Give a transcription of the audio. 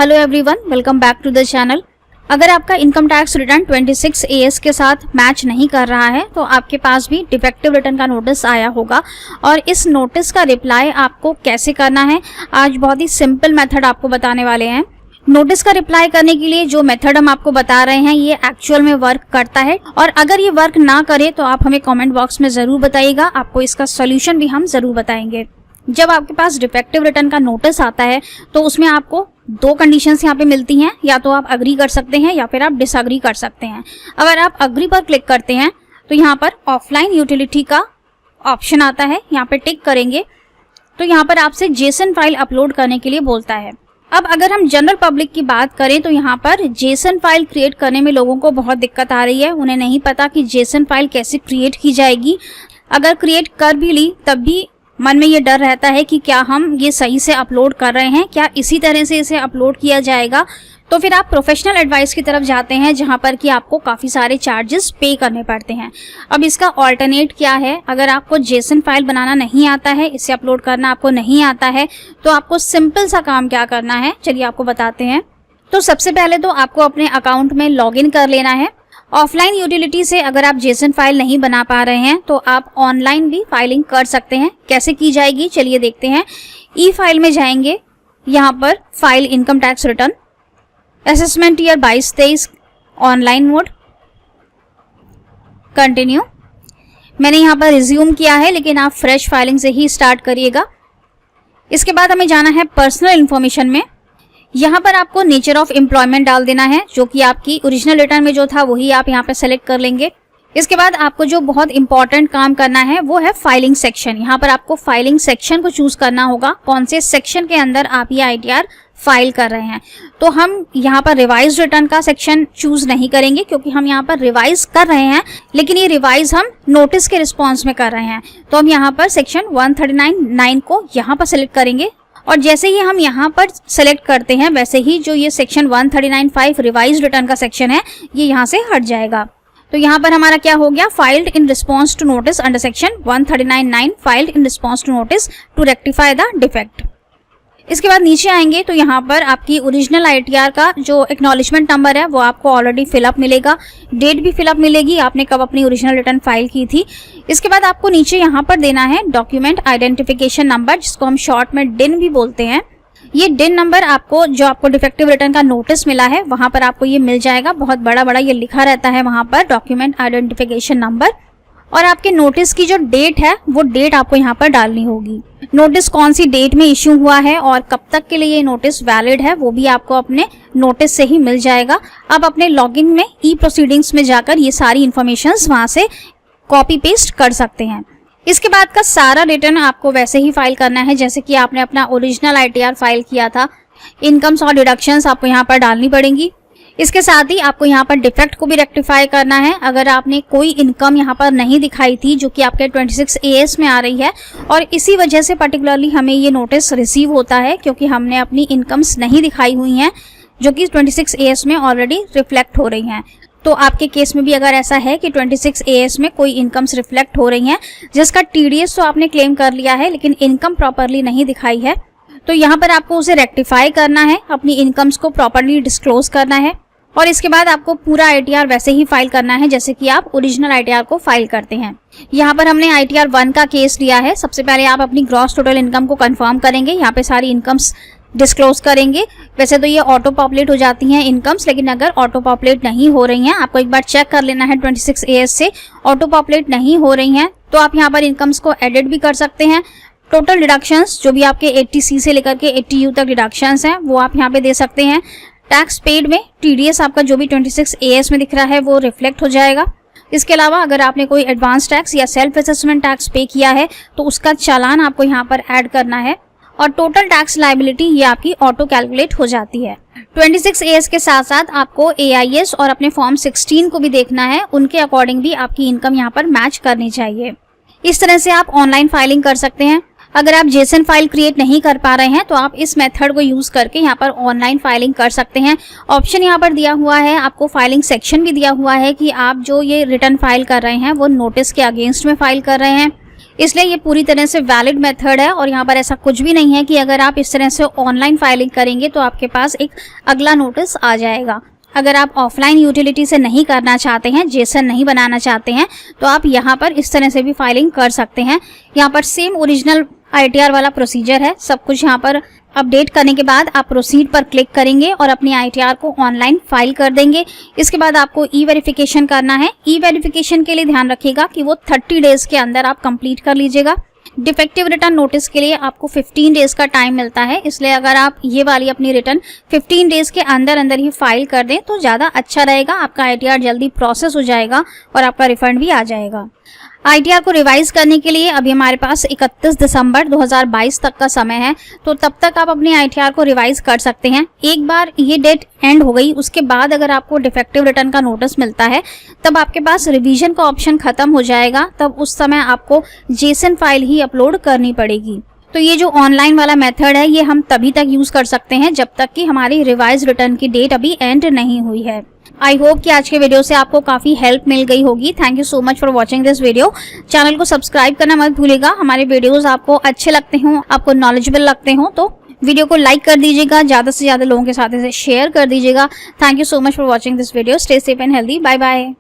Hello everyone, welcome back to the channel. अगर आपका income tax return 26 AS के साथ मैच नहीं कर रहा है तो आपके पास भी डिफेक्टिव रिटर्न का नोटिस आया होगा और इस नोटिस का रिप्लाई आपको कैसे करना है, आज बहुत ही सिंपल मेथड आपको बताने वाले हैं। नोटिस का रिप्लाई करने के लिए जो मेथड हम आपको बता रहे हैं ये एक्चुअल में वर्क करता है और अगर ये वर्क ना करे तो आप हमें कमेंट बॉक्स में जरूर बताइएगा, आपको इसका सोल्यूशन भी हम जरूर बताएंगे। जब आपके पास डिफेक्टिव रिटर्न का नोटिस आता है तो उसमें आपको दो कंडीशंस यहाँ पे मिलती हैं, या तो आप अग्री कर सकते हैं या फिर आप डिसअग्री कर सकते हैं। अगर आप अग्री पर क्लिक करते हैं तो यहाँ पर ऑफलाइन यूटिलिटी का ऑप्शन आता है, यहाँ पे टिक करेंगे तो यहाँ पर आपसे जेसन फाइल अपलोड करने के लिए बोलता है। अब अगर हम जनरल पब्लिक की बात करें तो यहाँ पर जेसन फाइल क्रिएट करने में लोगों को बहुत दिक्कत आ रही है, उन्हें नहीं पता कि जेसन फाइल कैसे क्रिएट की जाएगी। अगर क्रिएट कर भी ली तब भी मन में ये डर रहता है कि क्या हम ये सही से अपलोड कर रहे हैं, क्या इसी तरह से इसे अपलोड किया जाएगा। तो फिर आप प्रोफेशनल एडवाइस की तरफ जाते हैं जहां पर कि आपको काफ़ी सारे चार्जेस पे करने पड़ते हैं। अब इसका ऑल्टरनेट क्या है, अगर आपको जेसन फाइल बनाना नहीं आता है, इसे अपलोड करना आपको नहीं आता है तो आपको सिंपल सा काम क्या करना है, चलिए आपको बताते हैं। तो सबसे पहले तो आपको अपने अकाउंट में लॉगिन कर लेना है। ऑफलाइन यूटिलिटी से अगर आप जेसन फाइल नहीं बना पा रहे हैं तो आप ऑनलाइन भी फाइलिंग कर सकते हैं। कैसे की जाएगी चलिए देखते हैं। ई फाइल में जाएंगे, यहाँ पर file income tax return assessment year 22-23 online mode, continue. मैंने यहाँ पर रिज्यूम किया है लेकिन आप फ्रेश फाइलिंग से ही स्टार्ट करिएगा। इसके बाद हमें जाना है पर्सनल इन्फॉर्मेशन में। यहाँ पर आपको नेचर ऑफ एम्प्लॉयमेंट डाल देना है, जो कि आपकी ओरिजिनल रिटर्न में जो था वही आप यहाँ पे सेलेक्ट कर लेंगे। इसके बाद आपको जो बहुत इंपॉर्टेंट काम करना है वो है फाइलिंग सेक्शन। यहाँ पर आपको फाइलिंग सेक्शन को चूज करना होगा, कौन से सेक्शन के अंदर आप ये ITR फाइल कर रहे हैं। तो हम यहाँ पर रिवाइज रिटर्न का सेक्शन चूज नहीं करेंगे क्योंकि हम यहाँ पर रिवाइज कर रहे हैं, लेकिन ये रिवाइज हम नोटिस के रिस्पॉन्स में कर रहे हैं। तो हम यहाँ पर सेक्शन 139(9) को यहाँ पर सिलेक्ट करेंगे और जैसे ही हम यहाँ पर सेलेक्ट करते हैं वैसे ही जो ये सेक्शन 139(5) रिवाइज रिटर्न का सेक्शन है ये यहाँ से हट जाएगा। तो यहाँ पर हमारा क्या हो गया, filed in response to notice under section 139(9) filed in response to notice to rectify the defect. इसके बाद नीचे आएंगे तो यहाँ पर आपकी ओरिजिनल ITR का जो एक्नॉलेजमेंट नंबर है वो आपको ऑलरेडी फिलअप मिलेगा, डेट भी फिलअप मिलेगी, आपने कब अपनी ओरिजिनल रिटर्न फाइल की थी। इसके बाद आपको नीचे यहाँ पर देना है डॉक्यूमेंट आइडेंटिफिकेशन नंबर, जिसको हम शॉर्ट में डिन भी बोलते हैं। ये डिन नंबर आपको जो आपको डिफेक्टिव रिटर्न का नोटिस मिला है वहां पर आपको ये मिल जाएगा, बहुत बड़ा बड़ा ये लिखा रहता है वहां पर डॉक्यूमेंट आइडेंटिफिकेशन नंबर। और आपके नोटिस की जो डेट है वो डेट आपको यहाँ पर डालनी होगी। नोटिस कौन सी डेट में इश्यू हुआ है और कब तक के लिए ये नोटिस वैलिड है वो भी आपको अपने नोटिस से ही मिल जाएगा। अब अपने लॉगिन में ई प्रोसीडिंग्स में जाकर ये सारी इंफॉर्मेशंस वहां से कॉपी पेस्ट कर सकते हैं। इसके बाद का सारा रिटर्न आपको वैसे ही फाइल करना है जैसे कि आपने अपना ओरिजिनल ITR फाइल किया था। इनकम्स और डिडक्शंस आपको यहाँ पर डालनी पड़ेंगी। इसके साथ ही आपको यहाँ पर डिफेक्ट को भी रेक्टिफाई करना है। अगर आपने कोई इनकम यहाँ पर नहीं दिखाई थी जो कि आपके 26 AS में आ रही है और इसी वजह से पर्टिकुलरली हमें ये नोटिस रिसीव होता है क्योंकि हमने अपनी इनकम्स नहीं दिखाई हुई हैं जो कि 26 AS में ऑलरेडी रिफ्लेक्ट हो रही हैं। तो आपके केस में भी अगर ऐसा है कि 26 AS में कोई इनकम्स रिफ्लेक्ट हो रही हैं जिसका TDS तो आपने क्लेम कर लिया है लेकिन इनकम प्रॉपरली नहीं दिखाई है, तो यहाँ पर आपको उसे रेक्टिफाई करना है, अपनी इनकम्स को प्रॉपरली डिस्क्लोज करना है और इसके बाद आपको पूरा ITR वैसे ही फाइल करना है जैसे कि आप ओरिजिनल ITR को फाइल करते हैं। यहाँ पर हमने ITR 1 का केस लिया है। सबसे पहले आप अपनी ग्रॉस टोटल इनकम को कंफर्म करेंगे, यहाँ पे सारी इनकम्स डिस्क्लोज करेंगे। वैसे तो ये ऑटो पॉपुलेट हो जाती हैं इनकम्स, लेकिन अगर ऑटो पॉपुलेट नहीं हो रही हैं आपको एक बार चेक कर लेना है 26 AS से ऑटो पॉपुलेट नहीं हो रही हैं तो आप यहाँ पर इनकम्स को एडिट भी कर सकते हैं। टोटल डिडक्शंस जो भी आपके 80C से लेकर के 80U तक डिडक्शंस हैं वो आप यहाँ पे दे सकते हैं। टैक्स पेड में TDS आपका जो भी 26 AS में दिख रहा है वो रिफ्लेक्ट हो जाएगा। इसके अलावा अगर आपने कोई एडवांस टैक्स या सेल्फ असेसमेंट टैक्स पे किया है तो उसका चालान आपको यहाँ पर ऐड करना है और टोटल टैक्स लायबिलिटी ये आपकी ऑटो कैलकुलेट हो जाती है। 26 AS के साथ साथ आपको AIS और अपने फॉर्म 16 को भी देखना है, उनके अकॉर्डिंग भी आपकी इनकम यहाँ पर मैच करनी चाहिए। इस तरह से आप ऑनलाइन फाइलिंग कर सकते हैं। अगर आप जेसन फाइल क्रिएट नहीं कर पा रहे हैं तो आप इस मेथड को यूज करके यहाँ पर ऑनलाइन फाइलिंग कर सकते हैं। ऑप्शन यहाँ पर दिया हुआ है, आपको फाइलिंग सेक्शन भी दिया हुआ है कि आप जो ये रिटर्न फाइल कर रहे हैं वो नोटिस के अगेंस्ट में फाइल कर रहे हैं इसलिए ये पूरी तरह से वैलिड मेथड है और यहाँ पर ऐसा कुछ भी नहीं है कि अगर आप इस तरह से ऑनलाइन फाइलिंग करेंगे तो आपके पास एक अगला नोटिस आ जाएगा। अगर आप ऑफलाइन यूटिलिटी से नहीं करना चाहते हैं, जेसन नहीं बनाना चाहते हैं, तो आप यहाँ पर इस तरह से भी फाइलिंग कर सकते हैं। यहाँ पर सेम ओरिजिनल ITR वाला प्रोसीजर है। सब कुछ यहाँ पर अपडेट करने के बाद आप प्रोसीड पर क्लिक करेंगे और अपनी ITR को ऑनलाइन फाइल कर देंगे। इसके बाद आपको ई-वेरिफिकेशन करना है। ई-वेरिफिकेशन के लिए ध्यान रखिएगा कि वो 30 डेज के अंदर आप कंप्लीट कर लीजिएगा। डिफेक्टिव रिटर्न नोटिस के लिए आपको 15 डेज का टाइम मिलता है, इसलिए अगर आप ये वाली अपनी रिटर्न 15 डेज के अंदर अंदर ही फाइल कर दें तो ज़्यादा अच्छा रहेगा। आपका ITR जल्दी प्रोसेस हो जाएगा और आपका रिफंड भी आ जाएगा। ITR को रिवाइज करने के लिए अभी हमारे पास 31 दिसंबर 2022 तक का समय है, तो तब तक आप अपने ITR को रिवाइज कर सकते हैं। एक बार ये डेट एंड हो गई, उसके बाद अगर आपको डिफेक्टिव रिटर्न का नोटिस मिलता है तब आपके पास रिवीजन का ऑप्शन खत्म हो जाएगा। तब उस समय आपको जेसन फाइल ही अपलोड करनी पड़ेगी। तो ये जो ऑनलाइन वाला मेथड है ये हम तभी तक यूज कर सकते हैं जब तक कि हमारी रिवाइज रिटर्न की डेट अभी एंड नहीं हुई है। आई होप कि आज के वीडियो से आपको काफी हेल्प मिल गई होगी। Thank you so much for watching this video. Channel को सब्सक्राइब करना मत भूलिएगा। हमारे वीडियोस आपको अच्छे लगते हों, आपको नॉलेजेबल लगते हों तो वीडियो को लाइक कर दीजिएगा, ज्यादा से ज्यादा लोगों के साथ इसे शेयर कर दीजिएगा। Thank you so much for watching this video. Stay safe and healthy. Bye bye.